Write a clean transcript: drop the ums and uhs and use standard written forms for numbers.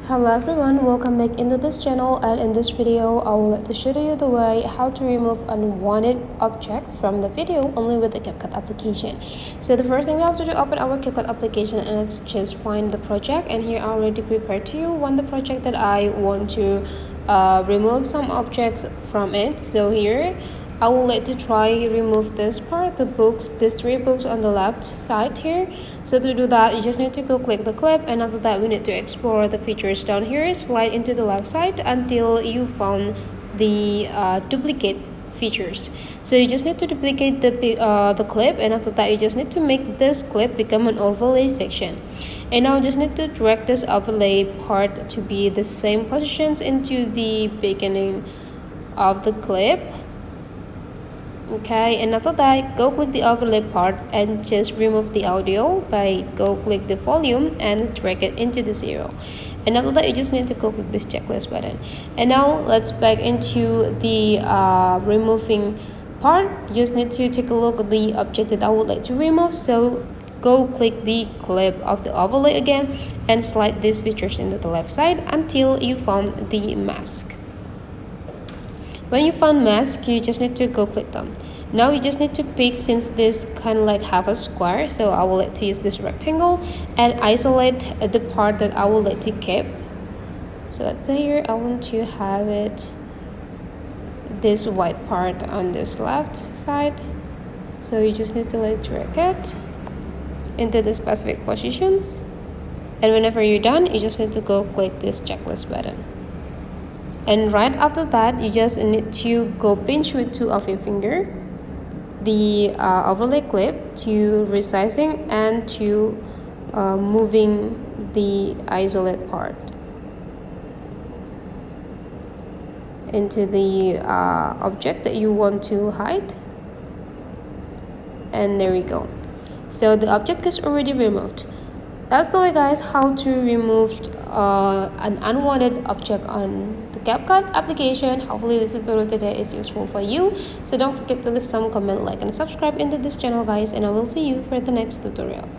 Hello everyone, welcome back into this channel, and in this video I would like to show you the way how to remove unwanted object from the video only with the CapCut application. So the first thing we have to do, open our CapCut application and let's just find the project, and here I already prepared to you the project that I want to remove some objects from it. So here I would like to try remove this part, the books, these 3 books on the left side here. So to do that, you just need to go click the clip, and after that we need to explore the features down here, slide into the left side until you found the duplicate features. So you just need to duplicate the clip, and after that you just need to make this clip become an overlay section. And now you just need to drag this overlay part to be the same positions into the beginning of the clip. Okay, and after that go click the overlay part and just remove the audio by go click the volume and drag it into the 0. And after that you just need to go click this checklist button. And now let's back into the removing part. You just need to take a look at the object that I would like to remove. So go click the clip of the overlay again and slide these features into the left side until you found the mask. When you found mask, you just need to go click them. Now you just need to pick, since this kind of like have a square, so I will like to use this rectangle and isolate the part that I will like to keep. So let's say here I want to have it this white part on this left side. So you just need to like drag it into the specific positions, and whenever you're done you just need to go click this checklist button. And right after that, you just need to go pinch with 2 of your finger the overlay clip to resizing and to moving the isolate part into the object that you want to hide. And there we go. So the object is already removed. That's the way, guys, how to remove an unwanted object on the CapCut application. Hopefully this tutorial today is useful for you. So don't forget to leave some comment, like and subscribe into this channel, guys, and I will see you for the next tutorial.